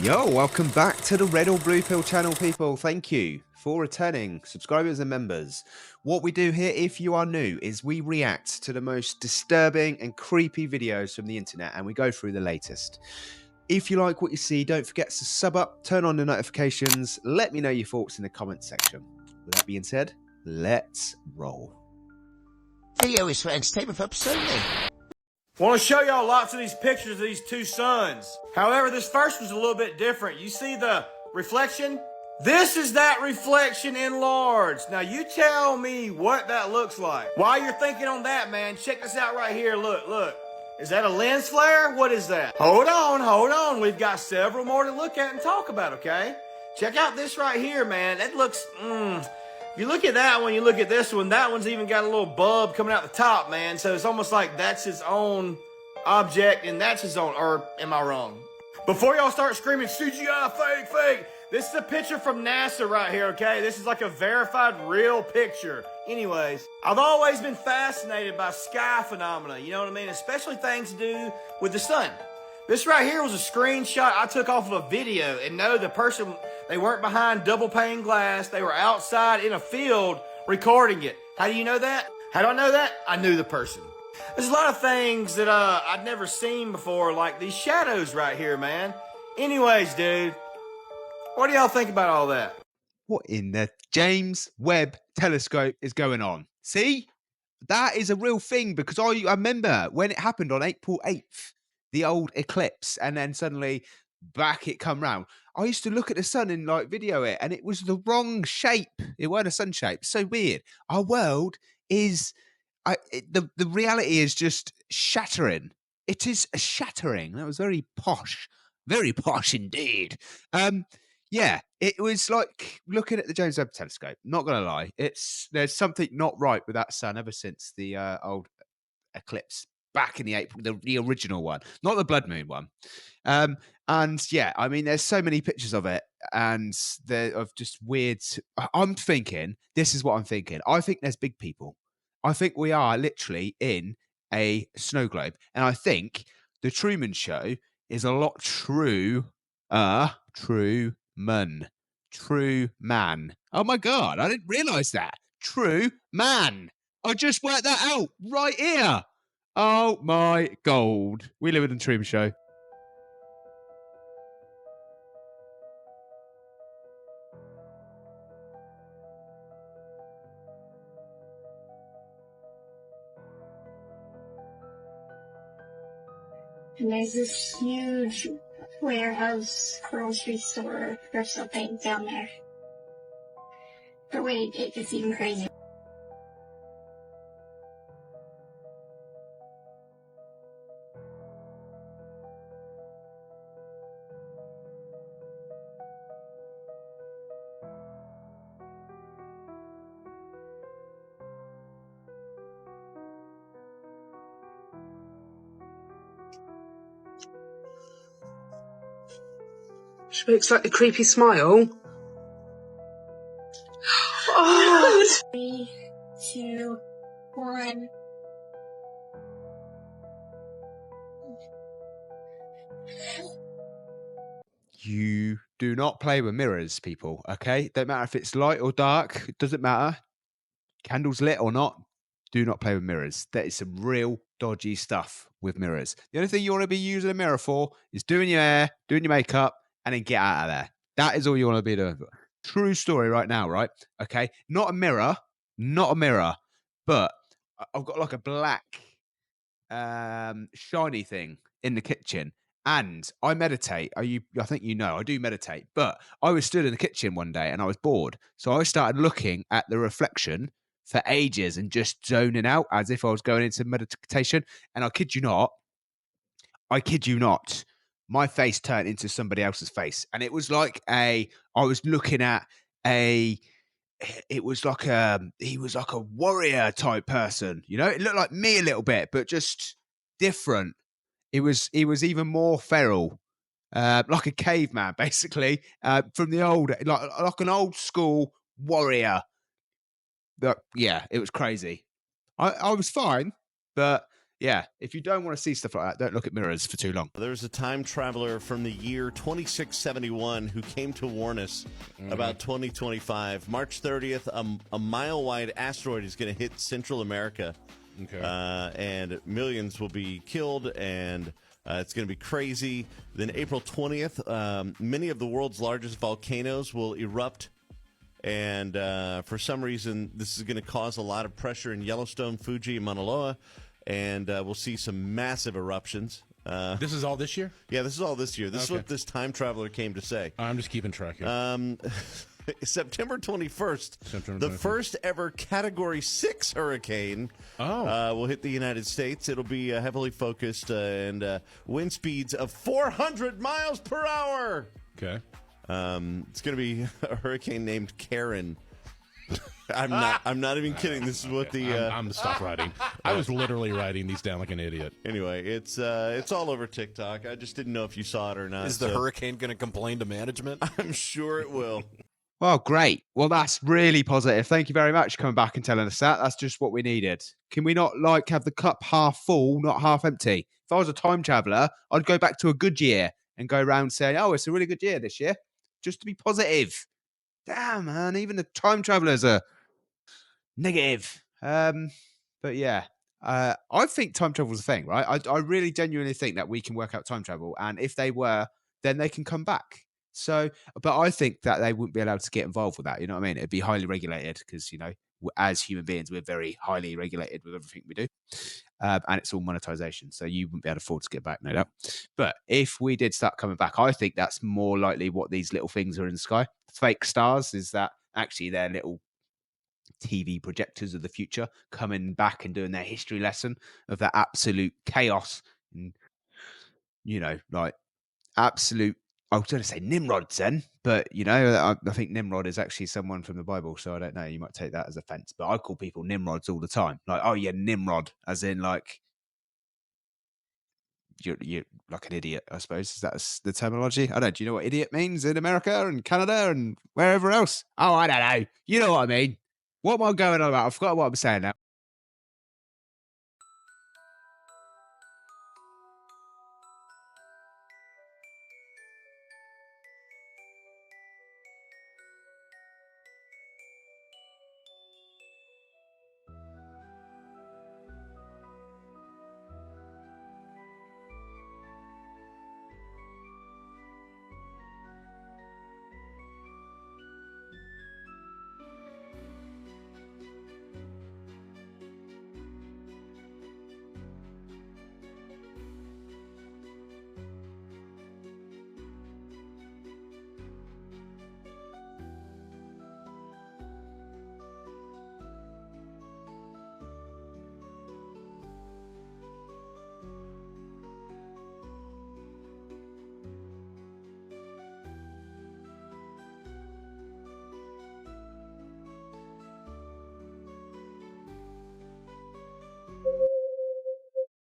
Yo, welcome back to the Red or Blue Pill channel, people. Thank you for returning subscribers and members. What we do here, if you are new, is we react to the most disturbing and creepy videos from the internet, and we go through the latest. If you like what you see, don't forget to sub up, turn on the notifications, let me know your thoughts in the comments section. With that being said, let's roll. Video is for entertainment purposes only. Want to show y'all lots of these pictures of these two suns. However, this first one's a little bit different. You see the reflection? This is that reflection enlarged. Now you tell me what that looks like. While you're thinking on that, man, check this out right here. Look, look. Is that a lens flare? What is that? Hold on. We've got several more to look at and talk about, okay? Check out this right here, man. That looks, If you look at that one, you look at this one, that one's even got a little bulb coming out the top, man. So it's almost like that's his own object and that's his own, or am I wrong? Before y'all start screaming, CGI, fake, this is a picture from NASA right here, okay? This is like a verified real picture. Anyways, I've always been fascinated by sky phenomena, you know what I mean? Especially things to do with the sun. This right here was a screenshot I took off of a video, and no, the person, they weren't behind double pane glass. They were outside in a field recording it. How do you know that? How do I know that? I knew the person. There's a lot of things that I'd never seen before, like these shadows right here, man. Anyways, dude, what do y'all think about all that? What in the James Webb Telescope is going on? See? That is a real thing, because I remember when it happened on April 8th. The old eclipse, and then suddenly back it come round. I used to look at the sun and like video it, and it was the wrong shape. It weren't a sun shape. So weird. Our world is, the reality is just shattering. It is shattering. That was very posh indeed. Yeah, it was like looking at the James Webb Telescope. Not gonna lie, there's something not right with that sun ever since the old eclipse. Back in the April, the original one, not the blood moon one. And yeah, I mean, there's so many pictures of it, and they're of just weird. I'm thinking, this is what I'm thinking. I think there's big people. I think we are literally in a snow globe, and I think the Truman Show is a lot true man. Oh my God, I didn't realize that. True man. I just worked that out right here. Oh my God. We live in the Truman Show. And there's this huge warehouse, grocery store, or something down there. But wait, it gets even crazier. She makes like a creepy smile. Oh. 3, 2, 1. You do not play with mirrors, people, okay? Don't matter if it's light or dark. It doesn't matter. Candles lit or not. Do not play with mirrors. That is some real dodgy stuff with mirrors. The only thing you want to be using a mirror for is doing your hair, doing your makeup, and then get out of there. That is all you want to be doing. True story right now, right? Okay. Not a mirror, but I've got like a black shiny thing in the kitchen, and I meditate. I think you know I do meditate, but I was stood in the kitchen one day and I was bored. So I started looking at the reflection for ages and just zoning out as if I was going into meditation. And I kid you not, my face turned into somebody else's face. And it was like he was like a warrior type person, you know? It looked like me a little bit, but just different. He was even more feral, like a caveman, basically, from the old, like an old school warrior. Yeah, it was crazy. I was fine, but yeah, if you don't want to see stuff like that, don't look at mirrors for too long. There's a time traveler from the year 2671 who came to warn us about 2025. March 30th, a mile-wide asteroid is going to hit Central America. Okay. And millions will be killed, and it's going to be crazy. Then April 20th, many of the world's largest volcanoes will erupt. And for some reason, this is going to cause a lot of pressure in Yellowstone, Fuji, and Mauna Loa. And we'll see some massive eruptions. This is all this year? Yeah, this is all this year. This is what this time traveler came to say. I'm just keeping track here. September 21st, September the 21st. first ever Category 6 hurricane will hit the United States. It'll be heavily focused and wind speeds of 400 miles per hour. Okay. It's going to be a hurricane named Karen. I'm not even kidding. This is what the I'm stop writing. I was literally writing these down like an idiot. Anyway, it's all over TikTok. I just didn't know if you saw it or not. Is the hurricane going to complain to management? I'm sure it will. Well, great. Well, that's really positive. Thank you very much for coming back and telling us that. That's just what we needed. Can we not have the cup half full, not half empty? If I was a time traveler, I'd go back to a good year and go around saying, "Oh, it's a really good year this year," just to be positive. Damn, man, even the time travelers are negative. But yeah, I think time travel is a thing, right? I really genuinely think that we can work out time travel, and if they were, then they can come back. So, but I think that they wouldn't be allowed to get involved with that. You know what I mean? It'd be highly regulated because, as human beings, we're very highly regulated with everything we do. And it's all monetization. So you wouldn't be able to afford to get back, no doubt. But if we did start coming back, I think that's more likely what these little things are in the sky. Fake stars is that actually they're little TV projectors of the future coming back and doing their history lesson of that absolute chaos and, like absolute. I was going to say Nimrods then, but I think Nimrod is actually someone from the Bible, so I don't know. You might take that as offense, but I call people Nimrods all the time. Like, oh yeah, Nimrod, as in like you're like an idiot, I suppose. That's the terminology. I don't know. Do you know what idiot means in America and Canada and wherever else? Oh, I don't know. You know what I mean. What am I going on about? I forgot what I'm saying now.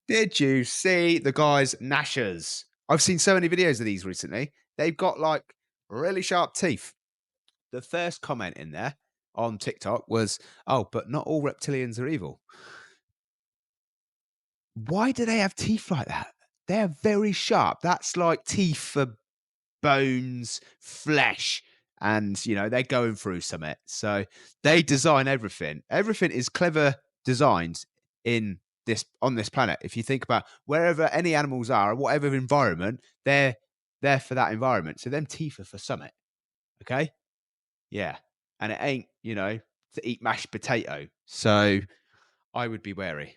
Did you see the guys' gnashers? I've seen so many videos of these recently. They've got like really sharp teeth. The first comment in there on TikTok was, "Oh, but not all reptilians are evil." Why do they have teeth like that? They're very sharp. That's like teeth for bones, flesh, and they're going through something. So they design everything. Everything is clever designs on this planet. If you think about wherever any animals are, whatever environment, they're there for that environment. So them teeth are for summit. Okay? Yeah. And it ain't, to eat mashed potato. So I would be wary.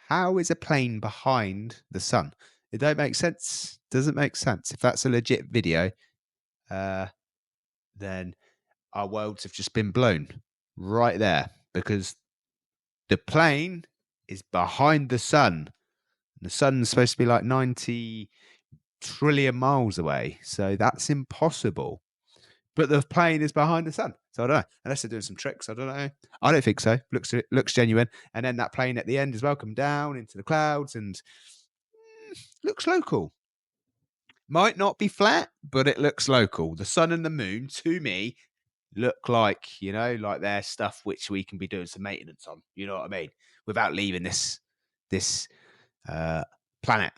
How is a plane behind the sun? It don't make sense. Doesn't make sense. If that's a legit video, then our worlds have just been blown right there, because the plane is behind the sun. The sun's supposed to be like 90 trillion miles away, so that's impossible. But the plane is behind the sun, so I don't know. Unless they're doing some tricks, I don't know. I don't think so. Looks genuine. And then that plane at the end as well come down into the clouds and looks local. Might not be flat, but it looks local. The sun and the moon, to me, look like, like they're stuff which we can be doing some maintenance on. You know what I mean? Without leaving this planet.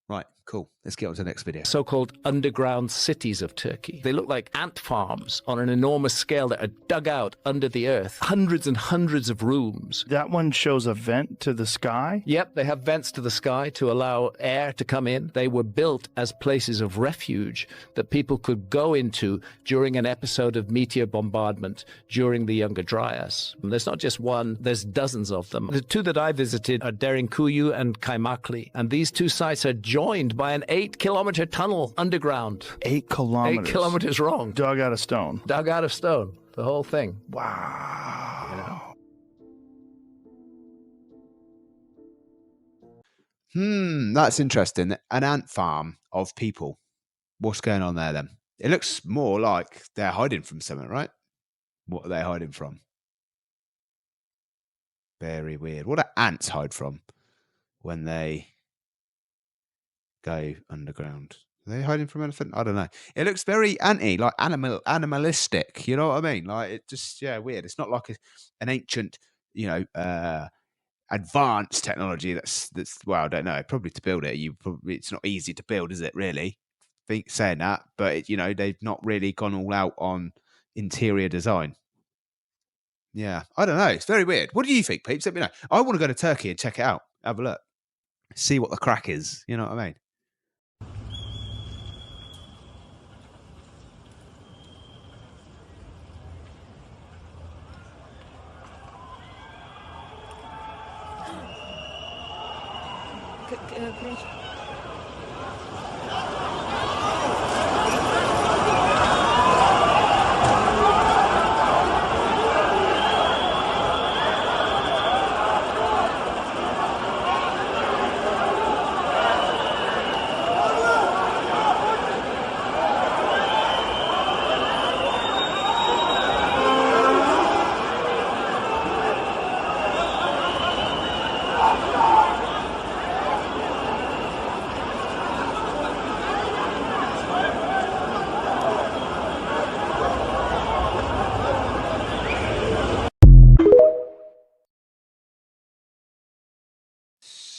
Right, cool. Let's get on to the next video. So-called underground cities of Turkey. They look like ant farms on an enormous scale that are dug out under the earth. Hundreds and hundreds of rooms. That one shows a vent to the sky? Yep, they have vents to the sky to allow air to come in. They were built as places of refuge that people could go into during an episode of meteor bombardment during the Younger Dryas. And there's not just one, there's dozens of them. The two that I visited are Derinkuyu and Kaymakli, and these two sites are joined by an 8-kilometer tunnel underground. 8 kilometers? 8 kilometers long. Dug out of stone? Dug out of stone. The whole thing. Wow. That's interesting. An ant farm of people. What's going on there then? It looks more like they're hiding from something, right? What are they hiding from? Very weird. What do ants hide from when they go underground? Are they hiding from anything? I don't know. It looks very like animalistic. You know what I mean? Like it just, weird. It's not like an ancient, advanced technology. That's well, I don't know. Probably to build it, it's not easy to build, is it? Really? Saying that, but they've not really gone all out on interior design. Yeah, I don't know. It's very weird. What do you think, peeps? Let me know. I want to go to Turkey and check it out. Have a look. See what the crack is. You know what I mean?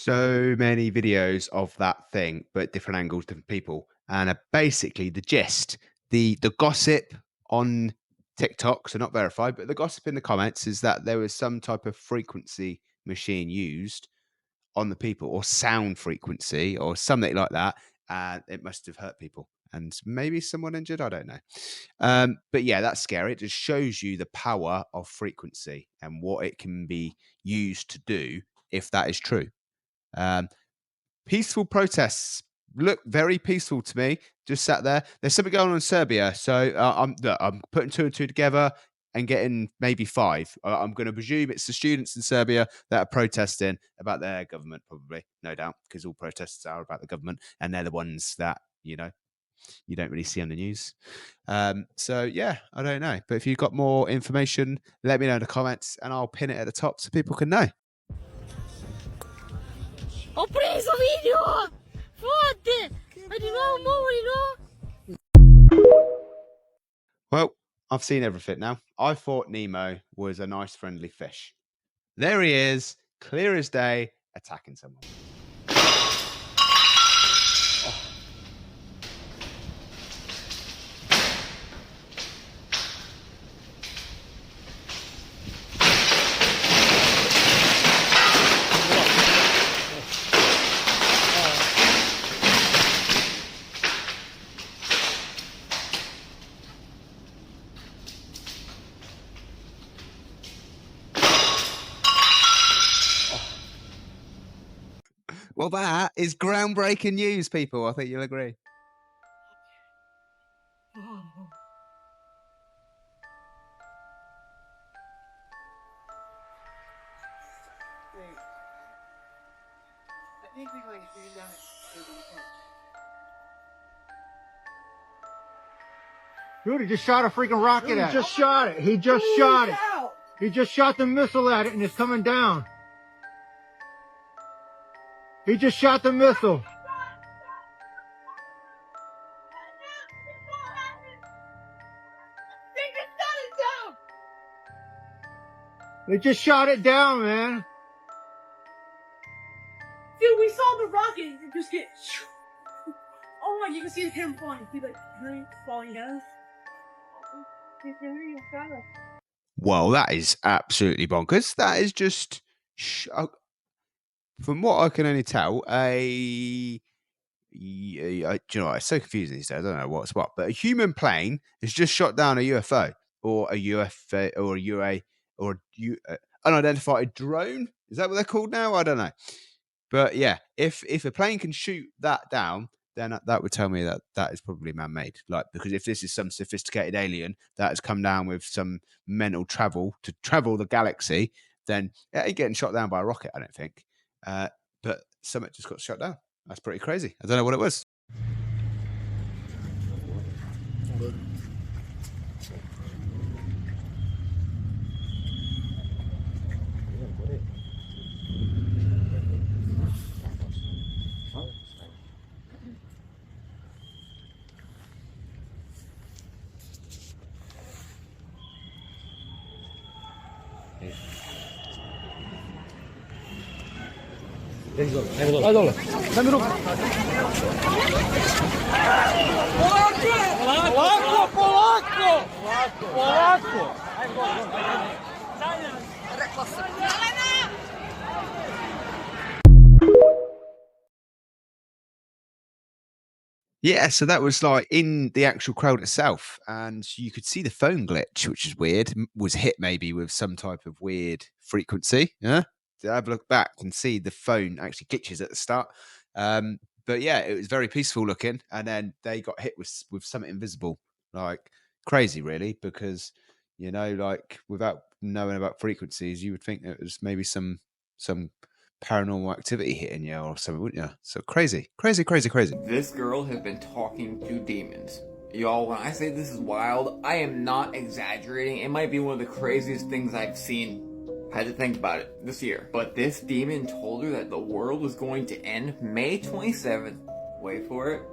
So many videos of that thing, but different angles, different people. And basically the gist, the gossip on TikTok, so not verified, but the gossip in the comments is that there was some type of frequency machine used on the people, or sound frequency or something like that. And it must have hurt people and maybe someone injured. I don't know. But yeah, that's scary. It just shows you the power of frequency and what it can be used to do if that is true. Peaceful protests look very peaceful to me. Just sat there. There's something going on in Serbia, so I'm putting 2 and 2 together and getting maybe 5. I'm going to presume it's the students in Serbia that are protesting about their government, probably, no doubt, because all protests are about the government, and they're the ones that you don't really see on the news. So yeah, I don't know, but if you've got more information, let me know in the comments, and I'll pin it at the top so people can know. Ho preso video! Forte! Ma di nuovo, Well, I've seen everything now. I thought Nemo was a nice, friendly fish. There he is, clear as day, attacking someone. Well, that is groundbreaking news, people. I think you'll agree. Dude, he just shot a freaking rocket at it. He just shot it. He just shot it. He just shot the missile at it and it's coming down. He just shot the missile. They just shot it down, man. Dude, we saw the rocket just get. Oh my, you can see the camera falling. See, like, falling down. Well, that is absolutely bonkers. That is just, from what I can only tell, do you know what? It's so confusing these days. I don't know what's what. But a human plane has just shot down a UFO or a UFO or a UA or unidentified drone. Is that what they're called now? I don't know. But yeah, if a plane can shoot that down, then that would tell me that that is probably man-made. Like, because if this is some sophisticated alien that has come down with some mental travel to travel the galaxy, then it ain't getting shot down by a rocket, I don't think. But something just got shot down. That's pretty crazy. I don't know what it was. Yeah, so that was like in the actual crowd itself, and you could see the phone glitch, which is weird. Was hit maybe with some type of weird frequency. Yeah, to have a look back and see the phone actually glitches at the start. But yeah, it was very peaceful looking, and then they got hit with something invisible, like crazy, really, because like without knowing about frequencies, you would think it was maybe some paranormal activity hitting you or something, wouldn't you? So crazy. This girl has been talking to demons. Y'all, when I say this is wild, I am not exaggerating. It might be one of the craziest things I've seen. I had to think about it this year. But this demon told her that the world was going to end May 27th. Wait for it.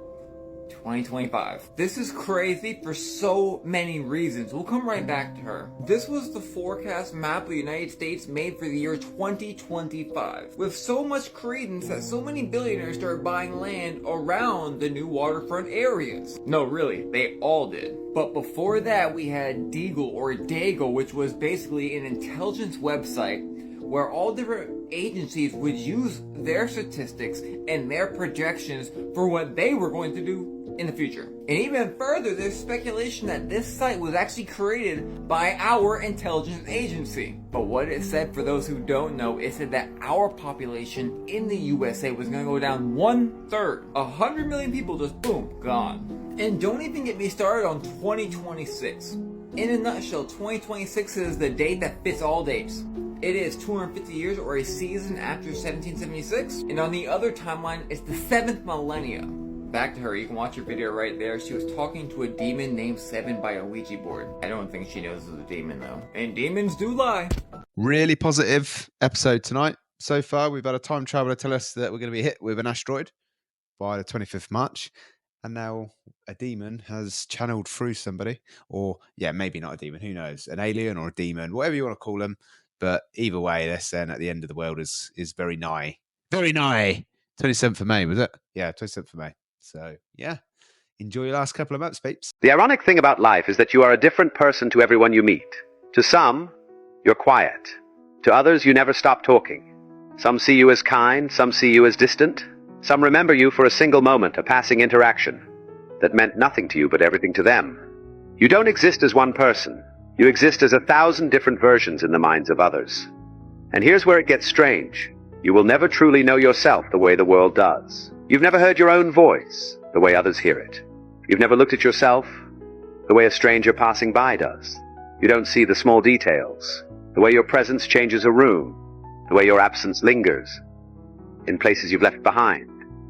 2025. This is crazy for so many reasons. We'll come right back to her. This was the forecast map of the United States made for the year 2025, with so much credence that so many billionaires started buying land around the new waterfront areas. No, really, they all did. But before that, we had Deagle or Dagle, which was basically an intelligence website where all different agencies would use their statistics and their projections for what they were going to do in the future. And even further, there's speculation that this site was actually created by our intelligence agency. But what it said, for those who don't know, it said that our population in the USA was going to go down 1/3. 100 million people just boom, gone. And don't even get me started on 2026. In a nutshell, 2026 is the date that fits all dates. It is 250 years or a season after 1776. And on the other timeline, it's the 7th millennia. Back to her, you can watch her video right there. She was talking to a demon named Seven by a Ouija board. I don't think she knows it's a demon though. And demons do lie. Really positive episode tonight. So far, we've had a time traveler tell us that we're going to be hit with an asteroid by the 25th March. And now a demon has channeled through somebody. Or, yeah, maybe not a demon. Who knows? An alien or a demon, whatever you want to call them. But either way, they're saying at the end of the world is very nigh. Very nigh. 27th of May, was it? Yeah, 27th of May. So, yeah. Enjoy your last couple of months, peeps. The ironic thing about life is that you are a different person to everyone you meet. To some, you're quiet. To others, you never stop talking. Some see you as kind, some see you as distant. Some remember you for a single moment, a passing interaction that meant nothing to you but everything to them. You don't exist as one person. You exist as 1,000 different versions in the minds of others. And here's where it gets strange. You will never truly know yourself the way the world does. You've never heard your own voice the way others hear it. You've never looked at yourself the way a stranger passing by does. You don't see the small details, the way your presence changes a room, the way your absence lingers in places you've left behind.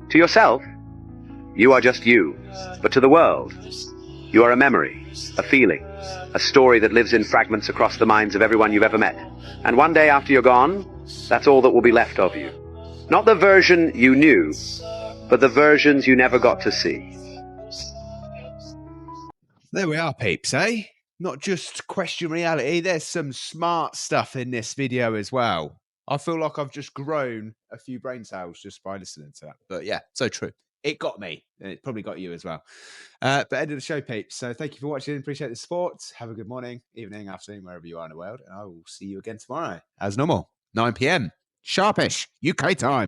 To yourself, you are just you. But to the world, you are a memory, a feeling, a story that lives in fragments across the minds of everyone you've ever met. And one day after you're gone, that's all that will be left of you. Not the version you knew, but the versions you never got to see. There we are, peeps, eh? Not just question reality. There's some smart stuff in this video as well. I feel like I've just grown a few brain cells just by listening to that. But yeah, so true. It got me. And it probably got you as well. But end of the show, peeps. So thank you for watching. Appreciate the support. Have a good morning, evening, afternoon, wherever you are in the world. And I will see you again tomorrow, as normal, 9 p.m. Sharpish, UK time.